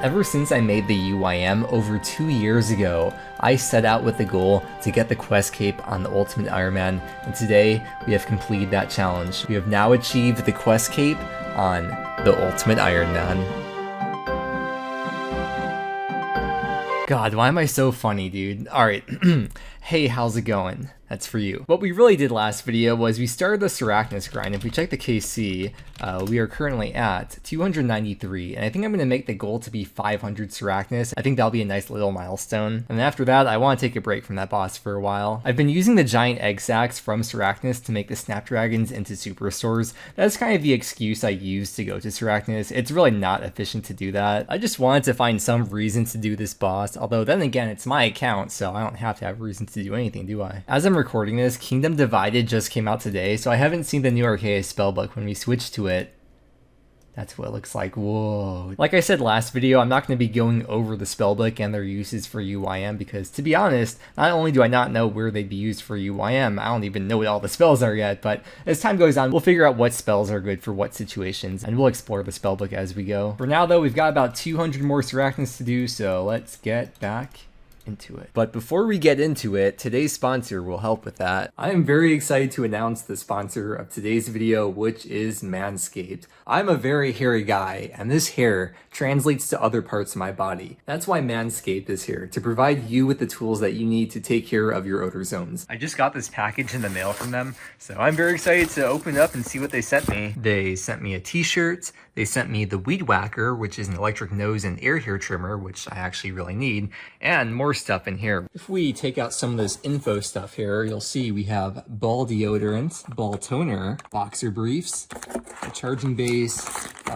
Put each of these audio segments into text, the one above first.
Ever since I made the UIM over 2 years ago, I set out with the goal to get the Quest Cape on the Ultimate Ironman, and today we have completed that challenge. We have now achieved the Quest Cape on the Ultimate Ironman. God, why am I so funny, dude? Alright, hey, how's it going? That's for you. What we really did last video was we started the Sarachnis grind. If we check the KC, we are currently at 293, and I think I'm going to make the goal to be 500 Sarachnis. I think that'll be a nice little milestone. And after that, I want to take a break from that boss for a while. I've been using the giant egg sacs from Sarachnis to make the Snapdragons into superstores. That's kind of the excuse I use to go to Sarachnis. It's really not efficient to do that. I just wanted to find some reason to do this boss, although then again, it's my account, so I don't have to have reason to do anything, do I? As I'm recording this, Kingdom Divided just came out today, so I haven't seen the new Arceus spellbook. When we switch to it, that's what it looks like. Whoa. Like I said last video, I'm not going to be going over the spellbook and their uses for UIM because, to be honest, not only do I not know where they'd be used for UIM, I don't even know what all the spells are yet, but as time goes on, we'll figure out what spells are good for what situations, and we'll explore the spellbook as we go. For now, though, we've got about 200 more Sarachnis to do, so let's get back into it. But before we get into it, today's sponsor will help with that. I am very excited to announce the sponsor of today's video, which is Manscaped. I'm a very hairy guy, and this hair translates to other parts of my body. That's why Manscaped is here, to provide you with the tools that you need to take care of your odor zones. I just got this package in the mail from them, so I'm very excited to open it up and see what they sent me. They sent me a t-shirt, they sent me the Weed Whacker, which is an electric nose and ear hair trimmer, which I actually really need, and more stuff in here. If we take out some of this info stuff here, you'll see we have ball deodorant, ball toner, boxer briefs, a charging base,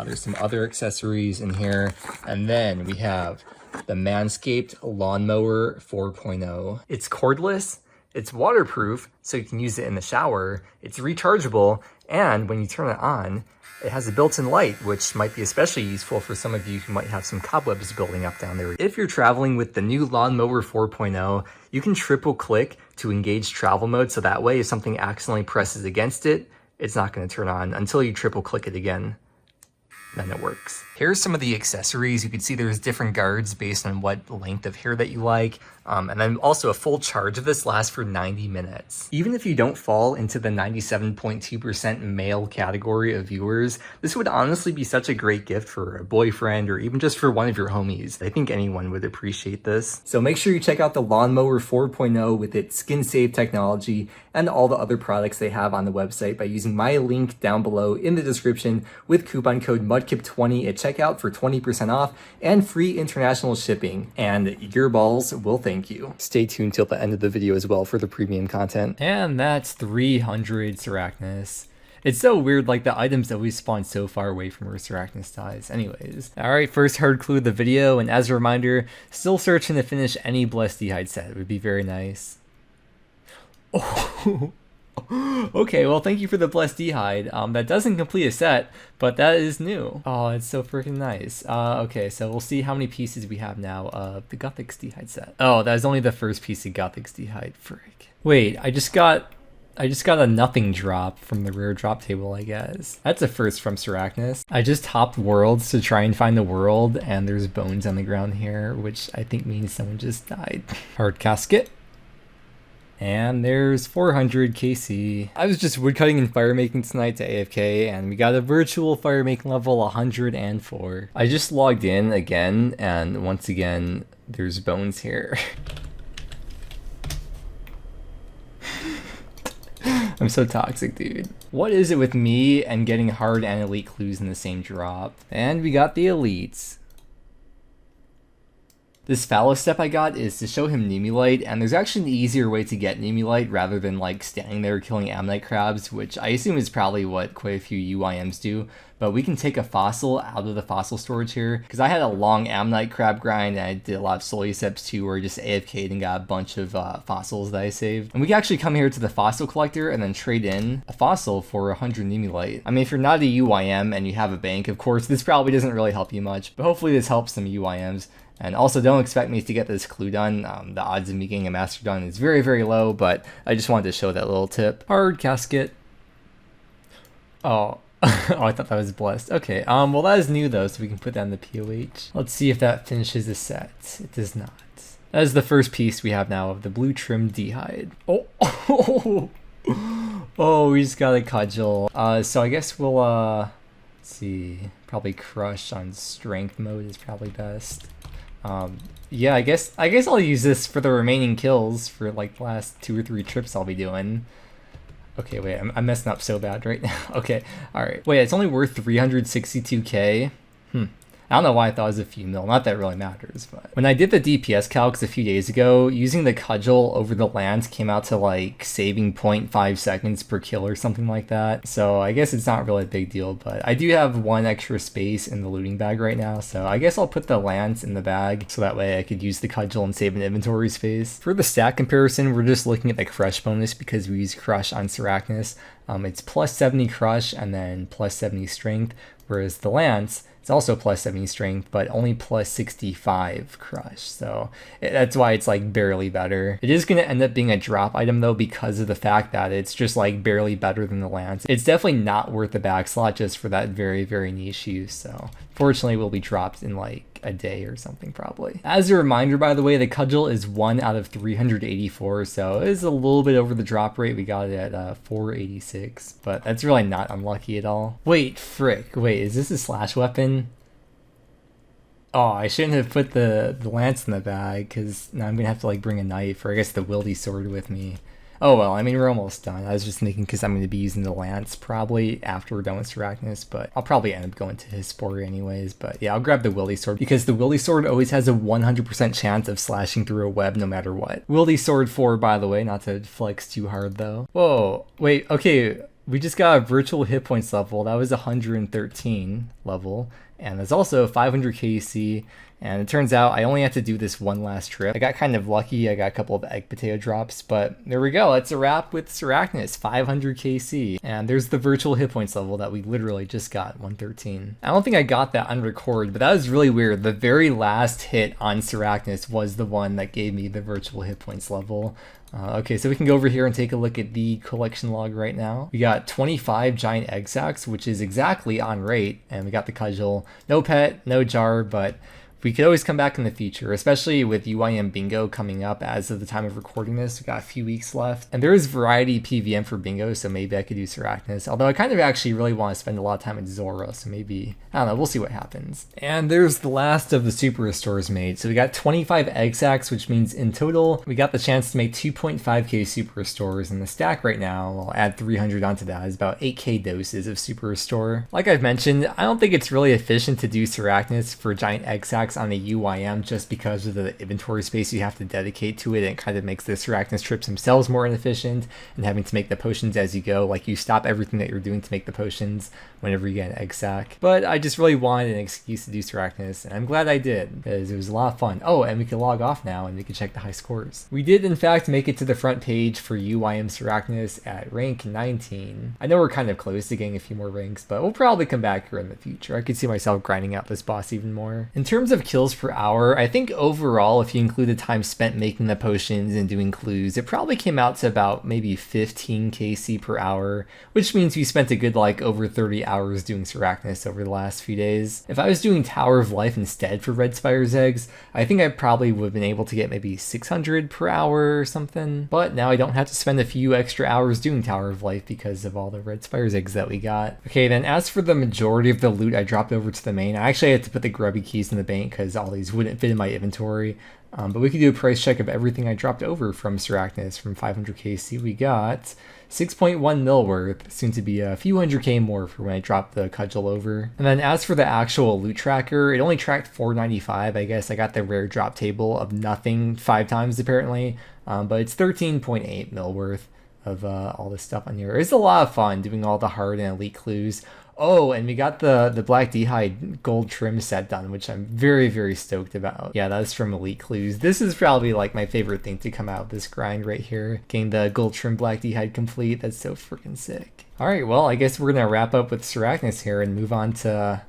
there's some other accessories in here, and then we have the Manscaped Lawnmower 4.0. It's cordless, it's waterproof, so you can use it in the shower, it's rechargeable, and when you turn it on, it has a built-in light, which might be especially useful for some of you who might have some cobwebs building up down there. If you're traveling with the new Lawnmower 4.0, you can triple click to engage travel mode, so that way if something accidentally presses against it, it's not going to turn on until you triple click it again. Then it works. Here's some of the accessories. You can see there's different guards based on what length of hair that you like. And then also a full charge of this lasts for 90 minutes. Even if you don't fall into the 97.2% male category of viewers, this would honestly be such a great gift for a boyfriend or even just for one of your homies. I think anyone would appreciate this. So make sure you check out the Lawnmower 4.0 with its skin-safe technology and all the other products they have on the website by using my link down below in the description with coupon code MUDKIP20 at checkout for 20% off and free international shipping. And your balls will thank you. Stay tuned till the end of the video as well for the premium content. And that's 300 Sarachnis. It's so weird, like the items always spawn so far away from where Sarachnis dies. Anyways, alright, first hard clue of the video, and as a reminder, still searching to finish any Blessed Hide set. It would be very nice. Oh. Okay, well, thank you for the Blessed Hide. That doesn't complete a set, but that is new. Oh, it's so freaking nice. Okay, so we'll see how many pieces we have now of the Gothic Hide set. Oh, that was only the first piece of Gothic Hide. Frick. Wait, I just got a nothing drop from the rare drop table, I guess. That's a first from Sarachnis. I just hopped worlds to try and find the world, and there's bones on the ground here, which I think means someone just died. Hard casket. And there's 400 KC. I was just woodcutting and firemaking tonight to AFK, and we got a virtual firemaking level 104. I just logged in again, and once again, there's bones here. I'm so toxic, dude. What is it with me and getting hard and elite clues in the same drop? And we got the elites. This fallow step I got is to show him Numulite, and there's actually an easier way to get Numulite rather than like standing there killing ammonite crabs, which I assume is probably what quite a few UIMs do. But we can take a fossil out of the fossil storage here, because I had a long ammonite crab grind and I did a lot of Soliceps too, where I just AFK'd and got a bunch of fossils that I saved. And we can actually come here to the fossil collector and then trade in a fossil for 100 Numulite. I mean, if you're not a UIM and you have a bank, of course, this probably doesn't really help you much, but hopefully this helps some UIMs. And also, don't expect me to get this clue done. The odds of me getting a master done is very, very low, but I just wanted to show that little tip. Hard casket. Oh, Oh, I thought that was blessed. Okay, well that is new though, so we can put that in the POH. Let's see if that finishes the set. It does not. That is the first piece we have now of the blue trim D-hide. Oh, oh, we just got a cudgel. So I guess we'll, let's see, probably crush on strength mode is probably best. Yeah, I guess I'll use this for the remaining kills for like the last 2 or 3 trips I'll be doing. Okay, wait, I'm messing up so bad right now. Okay, alright. Wait, it's only worth 362k? I don't know why I thought it was a few mil, not that it really matters, but when I did the DPS calcs a few days ago, using the cudgel over the lance came out to like saving 0.5 seconds per kill or something like that. So I guess it's not really a big deal, but I do have 1 extra space in the looting bag right now, so I guess I'll put the lance in the bag so that way I could use the cudgel and save an inventory space. For the stat comparison, we're just looking at the crush bonus because we use crush on Sarachnis. It's plus 70 crush and then plus 70 strength, whereas the lance, it's also plus 70 strength, but only plus 65 crush. So that's why it's like barely better. It is going to end up being a drop item though because of the fact that it's just like barely better than the lance. It's definitely not worth the back slot just for that very, very niche use. So fortunately, it will be dropped in like a day or something probably. As a reminder, by the way, the cudgel is 1 out of 384, so it's a little bit over the drop rate. We got it at 486, but that's really not unlucky at all. Wait, frick, wait, is this a slash weapon? Oh, I shouldn't have put the lance in the bag because now I'm gonna have to like bring a knife or I guess the wildy sword with me. Oh well, I mean, we're almost done. I was just thinking because I'm going to be using the lance probably after we're done with Sarachnis, but I'll probably end up going to his spory anyways. But yeah, I'll grab the wildy sword because the wildy sword always has a 100% chance of slashing through a web no matter what. Wildy sword 4, by the way, not to flex too hard though. Whoa, wait, okay. We just got a virtual hit points level. That was 113 level. And there's also 500 KC. And it turns out I only have to do this one last trip. I got kind of lucky. I got a couple of egg potato drops, but there we go. That's a wrap with Sarachnis, 500 KC. And there's the virtual hit points level that we literally just got, 113. I don't think I got that on record, but that was really weird. The very last hit on Sarachnis was the one that gave me the virtual hit points level. Okay, so we can go over here and take a look at the collection log right now. We got 25 giant egg sacs, which is exactly on rate, and we got the cudgel. No pet, no jar, but we could always come back in the future, especially with UIM bingo coming up as of the time of recording this. We got a few weeks left. And there is variety PVM for bingo, so maybe I could do Sarachnis. Although I kind of actually really want to spend a lot of time at Zora, so maybe, I don't know, we'll see what happens. And there's the last of the super restores made. So we got 25 egg sacs, which means in total, we got the chance to make 2.5k super restores. And the stack right now, I'll add 300 onto that, is about 8k doses of super restore. Like I've mentioned, I don't think it's really efficient to do Sarachnis for giant egg sacs on a UIM just because of the inventory space you have to dedicate to it. It kind of makes the Sarachnis trips themselves more inefficient and having to make the potions as you go. Like you stop everything that you're doing to make the potions whenever you get an egg sac. But I just really wanted an excuse to do Sarachnis, and I'm glad I did because it was a lot of fun. Oh, and we can log off now and we can check the high scores. We did in fact make it to the front page for UIM Sarachnis at rank 19. I know we're kind of close to getting a few more ranks, but we'll probably come back here in the future. I could see myself grinding out this boss even more. In terms of kills per hour, I think overall, if you include the time spent making the potions and doing clues, it probably came out to about maybe 15 KC per hour, which means we spent a good like over 30 hours doing Sarachnis over the last few days. If I was doing Tower of Life instead for Red Spire's eggs, I think I probably would have been able to get maybe 600 per hour or something, but now I don't have to spend a few extra hours doing Tower of Life because of all the Red Spire's eggs that we got. Okay, then as for the majority of the loot I dropped over to the main, I actually had to put the grubby keys in the bank because all these wouldn't fit in my inventory. But we could do a price check of everything I dropped over from Sarachnis. From 500kc, we got 6.1 mil worth, soon to be a few 100k more for when I dropped the cudgel over. And then as for the actual loot tracker, it only tracked 495. I guess I got the rare drop table of nothing 5 times apparently, but it's 13.8 mil worth of all this stuff on here. It's a lot of fun doing all the hard and elite clues. Oh, and we got the Black D-Hide gold trim set done, which I'm very, very stoked about. Yeah, that's from Elite Clues. This is probably like my favorite thing to come out of this grind right here. Getting the gold trim Black D-Hide complete. That's so freaking sick. Alright, well, I guess we're gonna wrap up with Sarachnis here and move on to...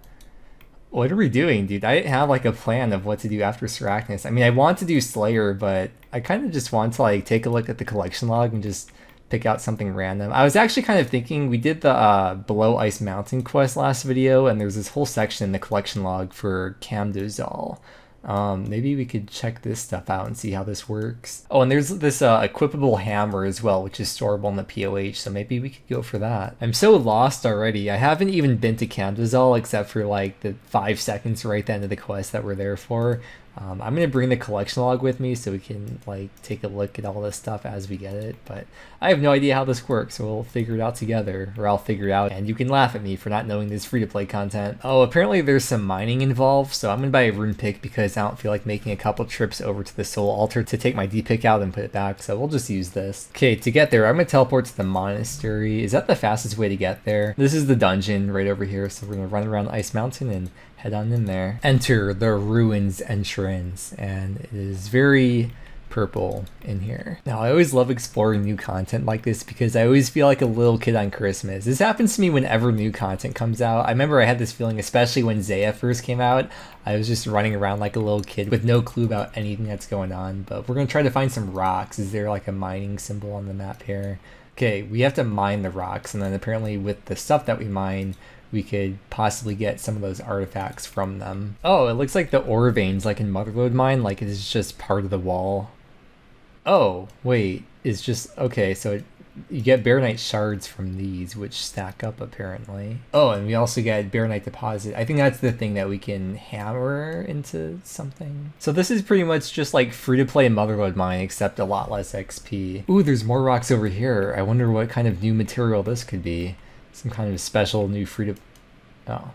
What are we doing, dude? I didn't have like a plan of what to do after Sarachnis. I mean, I want to do Slayer, but I kind of just want to like take a look at the collection log and just pick out something random. I was actually kind of thinking, we did the Below Ice Mountain quest last video, and there's this whole section in the collection log for Camdozaal. Maybe we could check this stuff out and see how this works. Oh, and there's this equipable hammer as well, which is storable in the POH, so maybe we could go for that. I'm so lost already. I haven't even been to Camdozaal except for like the 5 seconds right at the end of the quest that we're there for. I'm going to bring the collection log with me so we can like take a look at all this stuff as we get it, but I have no idea how this works, so we'll figure it out together, or I'll figure it out and you can laugh at me for not knowing this free-to-play content. Oh, apparently there's some mining involved, so I'm going to buy a rune pick because I don't feel like making a couple trips over to the soul altar to take my D pick out and put it back, so we'll just use this. Okay, to get there, I'm going to teleport to the monastery. Is that the fastest way to get there? This is the dungeon right over here, so we're going to run around Ice Mountain and head on in there. Enter the ruins entrance, and it is very purple in here. Now, I always love exploring new content like this because I always feel like a little kid on Christmas. This happens to me whenever new content comes out. I remember I had this feeling, especially when Zaya first came out. I was just running around like a little kid with no clue about anything that's going on, but we're gonna try to find some rocks. Is there like a mining symbol on the map here? Okay, we have to mine the rocks, and then apparently with the stuff that we mine, we could possibly get some of those artifacts from them. Oh, it looks like the ore veins, like in Motherlode Mine, like it is just part of the wall. Oh, wait, it's just, okay, so you get Baronite shards from these, which stack up apparently. Oh, and we also get Baronite deposit. I think that's the thing that we can hammer into something. So this is pretty much just like free-to-play Motherlode Mine, except a lot less XP. Ooh, there's more rocks over here. I wonder what kind of new material this could be. Some kind of special new oh,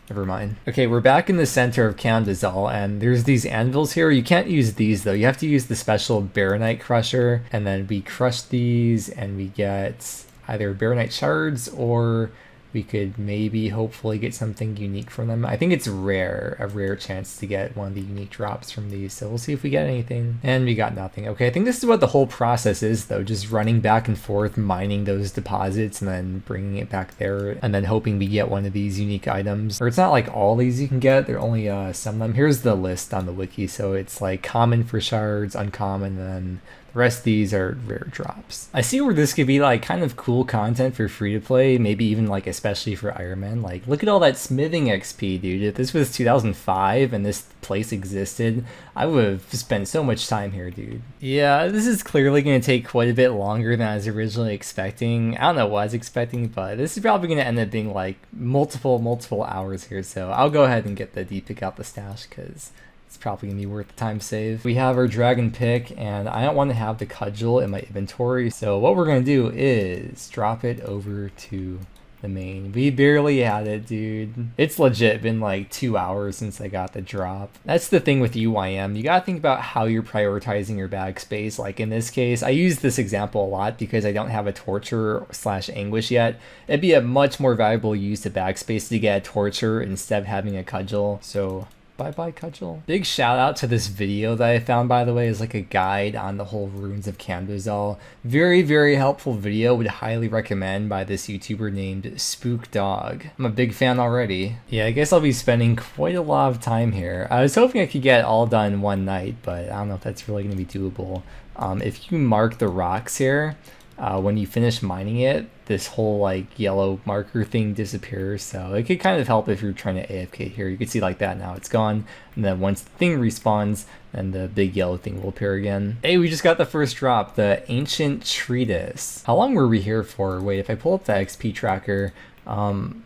never mind. Okay, we're back in the center of Camdozaal, and there's these anvils here. You can't use these though. You have to use the special Baronite crusher, and then we crush these and we get either Baronite shards, or we could maybe hopefully get something unique from them. I think it's rare, a rare chance to get one of the unique drops from these, so we'll see if we get anything. And we got nothing. Okay, I think this is what the whole process is though, just running back and forth, mining those deposits and then bringing it back there, and then hoping we get one of these unique items. Or it's not like all these you can get, they're only some of them. Here's the list on the wiki, so it's like common for shards, uncommon, and then the rest of these are rare drops. I see where this could be like kind of cool content for free to play, maybe even like especially for Ironman. Like, look at all that smithing XP, dude. If this was 2005 and this place existed, I would have spent so much time here, dude. Yeah, this is clearly going to take quite a bit longer than I was originally expecting. I don't know what I was expecting, but this is probably going to end up being like multiple hours here. So I'll go ahead and get the D-pick out the stash because it's probably gonna be worth the time save. We have our dragon pick, and I don't want to have the cudgel in my inventory, so what we're gonna do is drop it over to the main. We barely had it, dude. It's legit been like 2 hours since I got the drop. That's the thing with UIM. You gotta think about how you're prioritizing your bag space. Like in this case, I use this example a lot because I don't have a torture / anguish yet. It'd be a much more valuable use of bag space to get a torture instead of having a cudgel. So bye-bye cudgel. Big shout out to this video that I found, by the way, is like a guide on the whole runes of Camdozaal. Very helpful video, would highly recommend, by this YouTuber named Spook Dog. I'm a big fan already. Yeah, I guess I'll be spending quite a lot of time here. I was hoping I could get it all done one night, but I don't know if that's really gonna be doable. If you mark the rocks here, when you finish mining it, this whole like yellow marker thing disappears, so it could kind of help if you're trying to AFK here. You can see like that now, it's gone, and then once the thing respawns, then the big yellow thing will appear again. Hey, we just got the first drop, the Ancient Treatise. How long were we here for? Wait, if I pull up the XP tracker,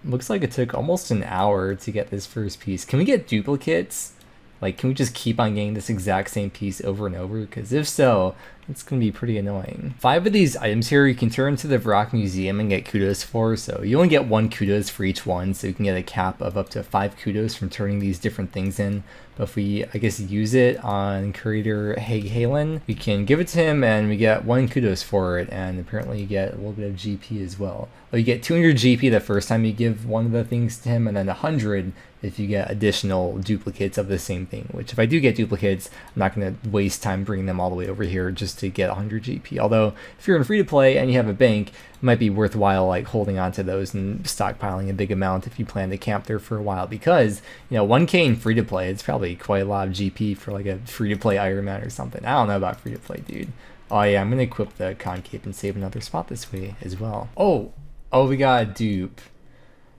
looks like it took almost an hour to get this first piece. Can we get duplicates? Like, can we just keep on getting this exact same piece over and over? Because if so, it's going to be pretty annoying. 5 of these items here you can turn to the Varrock Museum and get kudos for. So you only get 1 kudos for each one. So you can get a cap of up to 5 kudos from turning these different things in. But if we, I guess, use it on Curator Halen, we can give it to him and we get 1 kudos for it. And apparently you get a little bit of GP as well. Well, you get 200 GP the first time you give one of the things to him, and then 100 if you get additional duplicates of the same thing, which if I do get duplicates, I'm not going to waste time bringing them all the way over here just to get 100 GP. Although if you're in free to play and you have a bank, it might be worthwhile like holding on to those and stockpiling a big amount if you plan to camp there for a while, because, you know, 1K in free to play, it's probably quite a lot of GP for like a free to play Ironman or something. I don't know about free to play, dude. Oh yeah, I'm gonna equip the concave and save another spot this way as well. Oh, we got a dupe.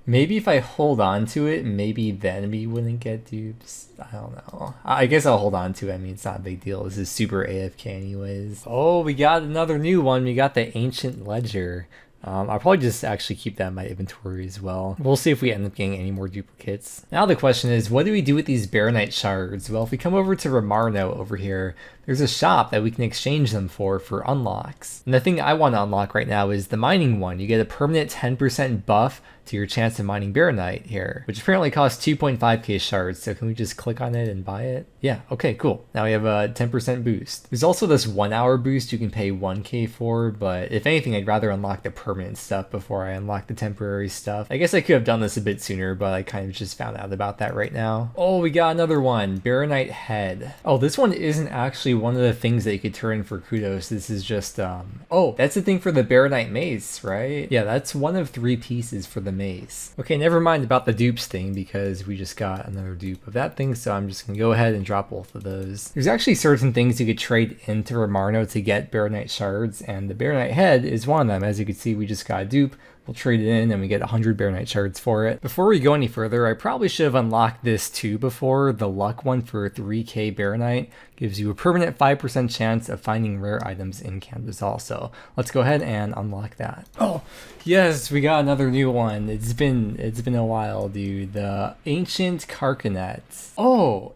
Maybe if I hold on to it, maybe then we wouldn't get dupes. I don't know. I guess I'll hold on to it. I mean, it's not a big deal. This is super AFK anyways. Oh, we got another new one. We got the Ancient Ledger. I'll probably just actually keep that in my inventory as well. We'll see if we end up getting any more duplicates. Now the question is, what do we do with these Baronite shards? Well, if we come over to Ramarno over here, there's a shop that we can exchange them for unlocks. And the thing I want to unlock right now is the mining one. You get a permanent 10% buff to your chance of mining Baronite here, which apparently costs 2.5k shards. So can we just click on it and buy it? Yeah, okay, cool. Now we have a 10% boost. There's also this 1 hour boost you can pay 1k for, but if anything, I'd rather unlock the permanent stuff before I unlock the temporary stuff. I guess I could have done this a bit sooner, but I kind of just found out about that right now. Oh, we got another one, Baronite Head. Oh, this one isn't actually one of the things that you could turn in for kudos. This is just, oh, that's the thing for the Baronite Mace, right? Yeah, that's one of 3 pieces for the mace. Okay, never mind about the dupes thing because we just got another dupe of that thing, so I'm just gonna go ahead and drop both of those. There's actually certain things you could trade into Ramarno to get Baronite shards, and the Baronite Head is one of them. As you can see, we just got a dupe. We'll trade it in and we get 100 Baronite shards for it. Before we go any further, I probably should have unlocked this too before. The luck one for 3k Baronite gives you a permanent 5% chance of finding rare items in Camdozaal. So let's go ahead and unlock that. Oh, yes, we got another new one. It's been a while, dude. The Ancient Carcanet. Oh,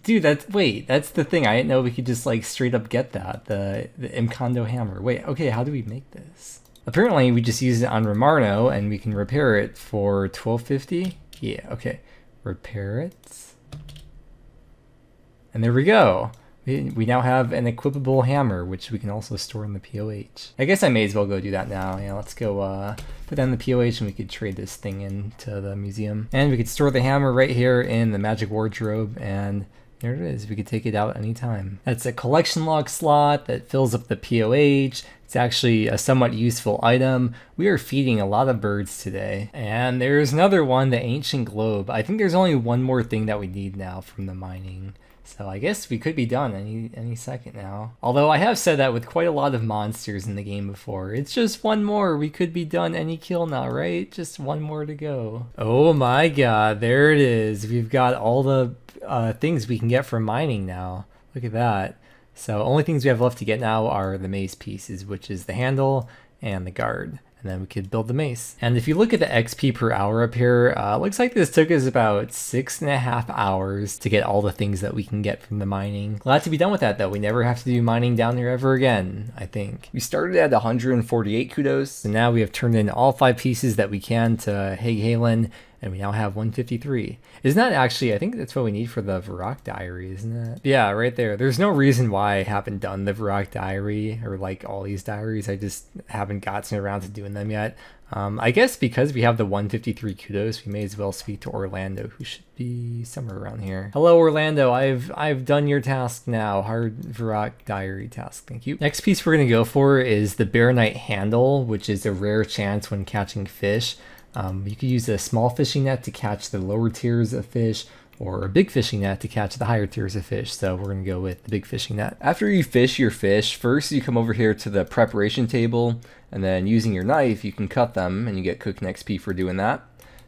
dude, that's the thing. I didn't know we could just like straight up get that. The Imcondo hammer. Wait, okay, how do we make this? Apparently, we just use it on Ramarno, and we can repair it for 1250. Yeah, okay. Repair it. And there we go. We now have an equipable hammer, which we can also store in the POH. I guess I may as well go do that now. Yeah, let's go put that in the POH, and we could trade this thing into the museum. And we could store the hammer right here in the magic wardrobe, and there it is. We could take it out anytime. That's a collection log slot that fills up the POH. It's actually a somewhat useful item. We are feeding a lot of birds today. And there's another one, the Ancient Globe. I think there's only one more thing that we need now from the mining. So I guess we could be done any second now. Although I have said that with quite a lot of monsters in the game before. It's just one more. We could be done any kill now, right? Just one more to go. Oh my god, there it is. We've got all the things we can get from mining now. Look at that. So only things we have left to get now are the mace pieces, which is the handle and the guard. And then we could build the mace. And if you look at the XP per hour up here, looks like this took us about 6.5 hours to get all the things that we can get from the mining. Glad to be done with that though. We never have to do mining down here ever again, I think. We started at 148 kudos, and now we have turned in all 5 pieces that we can to Hey Halen, and we now have 153. Isn't that actually, I think that's what we need for the Varrock Diary, isn't it? Yeah, right there. There's no reason why I haven't done the Varrock Diary, or like all these diaries. I just haven't gotten around to doing them yet. I guess because we have the 153 kudos, we may as well speak to Orlando, who should be somewhere around here. Hello, Orlando. I've done your task now. Hard Varrock Diary task. Thank you. Next piece we're going to go for is the Baronite Handle, which is a rare chance when catching fish. You could use a small fishing net to catch the lower tiers of fish, or a big fishing net to catch the higher tiers of fish. So we're going to go with the big fishing net. After you fish your fish, first you come over here to the preparation table, and then using your knife, you can cut them, and you get cooking XP for doing that.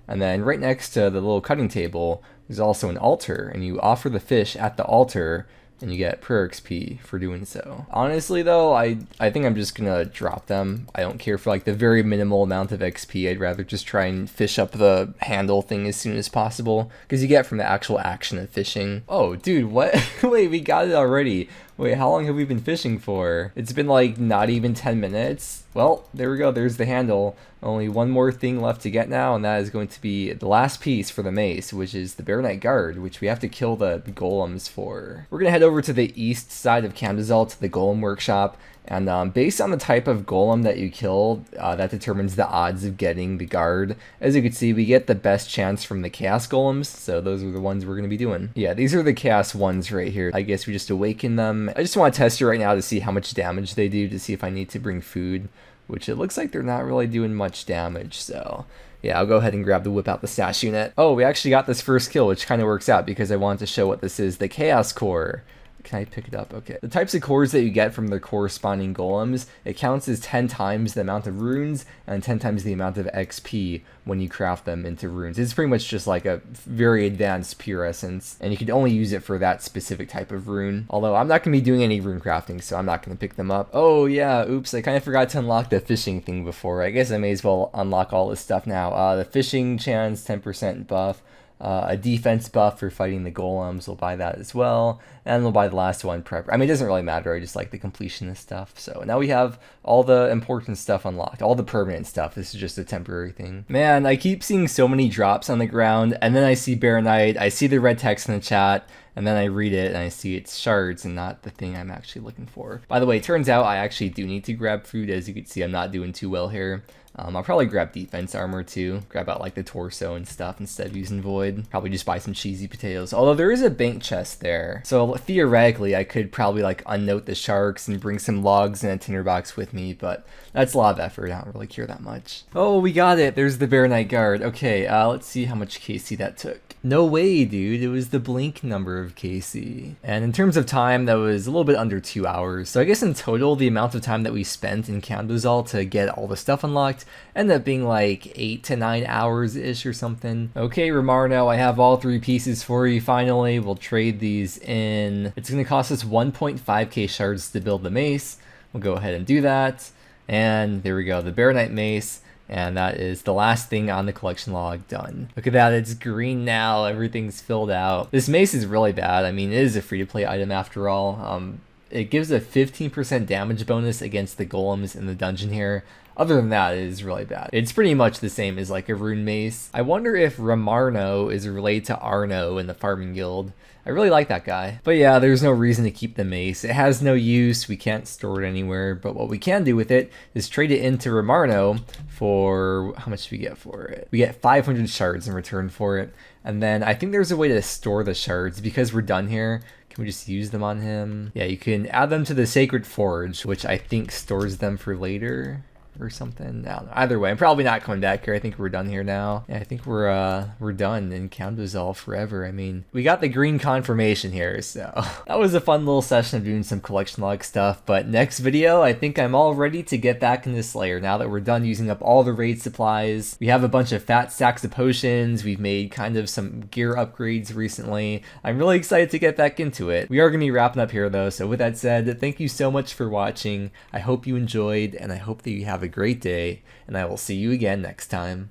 And then right next to the little cutting table, there's also an altar, and you offer the fish at the altar, and you get prayer XP for doing so. Honestly though, I think I'm just gonna drop them. I don't care for like the very minimal amount of XP. I'd rather just try and fish up the handle thing as soon as possible, because you get from the actual action of fishing. Oh dude, what? Wait, we got it already. Wait, how long have we been fishing for? It's been like not even 10 minutes. Well, there we go, there's the handle. Only one more thing left to get now, and that is going to be the last piece for the mace, which is the Baronite Guard, which we have to kill the golems for. We're gonna head over to the east side of Camdozaal to the golem workshop, and based on the type of golem that you kill, that determines the odds of getting the guard. As you can see, we get the best chance from the chaos golems, so those are the ones we're gonna be doing. Yeah, these are the chaos ones right here. I guess we just awaken them. I just want to test it right now to see how much damage they do, to see if I need to bring food, which it looks like they're not really doing much damage, so yeah, I'll go ahead and grab the whip out the stash unit. Oh, we actually got this first kill, which kind of works out because I wanted to show what this is, the Chaos Core. Can I pick it up? Okay. The types of cores that you get from their corresponding golems, it counts as 10 times the amount of runes and 10 times the amount of XP when you craft them into runes. It's pretty much just like a very advanced pure essence, and you can only use it for that specific type of rune. Although I'm not going to be doing any rune crafting, so I'm not going to pick them up. Oh yeah, oops, I kind of forgot to unlock the fishing thing before. I guess I may as well unlock all this stuff now. The fishing chance, 10% buff. A defense buff for fighting the golems, we'll buy that as well. And we'll buy the last one, prep. I mean, it doesn't really matter, I just like the completionist stuff. So now we have all the important stuff unlocked, all the permanent stuff. This is just a temporary thing. Man, I keep seeing so many drops on the ground, and then I see Bear Knight, I see the red text in the chat, and then I read it and I see it's shards and not the thing I'm actually looking for. By the way, it turns out I actually do need to grab food. As you can see, I'm not doing too well here. I'll probably grab defense armor too, grab out like the torso and stuff instead of using void. Probably just buy some cheesy potatoes, although there is a bank chest there. So theoretically I could probably like unnote the sharks and bring some logs and a tinderbox with me, but that's a lot of effort. I don't really care that much. Oh, we got it. There's the Bear Knight guard. Okay, let's see how much KC that took. No way, dude. It was the blink number of KC. And in terms of time, that was a little bit under 2 hours. So I guess in total, the amount of time that we spent in Camdozaal to get all the stuff unlocked ended up being like 8 to 9 hours-ish or something. Okay, Romarno, I have all 3 pieces for you finally. We'll trade these in. It's going to cost us 1.5k shards to build the mace. We'll go ahead and do that. And there we go, the Bear Knight mace. And that is the last thing on the collection log done. Look at that, it's green now, everything's filled out. This mace is really bad. I mean, it is a free-to-play item after all. It gives a 15% damage bonus against the golems in the dungeon here. Other than that, it is really bad. It's pretty much the same as like a rune mace. I wonder if Romarno is related to Arno in the farming guild. I really like that guy. But yeah, there's no reason to keep the mace. It has no use, we can't store it anywhere, but what we can do with it is trade it into Romarno for, how much do we get for it? We get 500 shards in return for it. And then I think there's a way to store the shards because we're done here. Can we just use them on him? Yeah, you can add them to the Sacred Forge, which I think stores them for later or something. I don't know. Either way, I'm probably not coming back here. I think we're done here now. Yeah, I think we're done in Camdozaal forever. I mean, we got the green confirmation here, so that was a fun little session of doing some collection log stuff. But next video, I think I'm all ready to get back into Slayer now that we're done using up all the raid supplies. We have a bunch of fat stacks of potions. We've made kind of some gear upgrades recently. I'm really excited to get back into it. We are going to be wrapping up here though, so with that said, thank you so much for watching. I hope you enjoyed, and I hope that you have a great day, and I will see you again next time.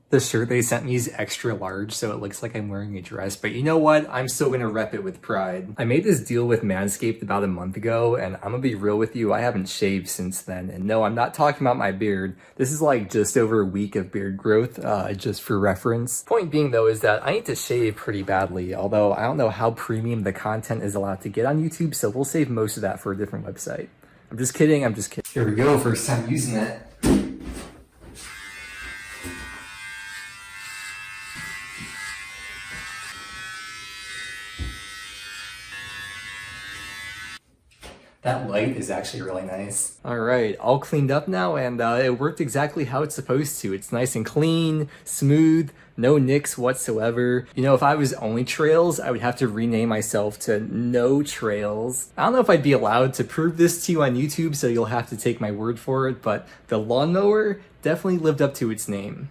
The shirt they sent me is extra large, so it looks like I'm wearing a dress, but you know what? I'm still gonna rep it with pride. I made this deal with Manscaped about a month ago, and I'm gonna be real with you, I haven't shaved since then. And no, I'm not talking about my beard. This is like just over a week of beard growth, just for reference. Point being though is that I need to shave pretty badly, although I don't know how premium the content is allowed to get on YouTube, so we'll save most of that for a different website. I'm just kidding, I'm just kidding. Here we go, first time using it. That light is actually really nice. Alright, all cleaned up now, and it worked exactly how it's supposed to. It's nice and clean, smooth, no nicks whatsoever. You know, if I was only Trails, I would have to rename myself to No Trails. I don't know if I'd be allowed to prove this to you on YouTube, so you'll have to take my word for it, but the lawnmower definitely lived up to its name.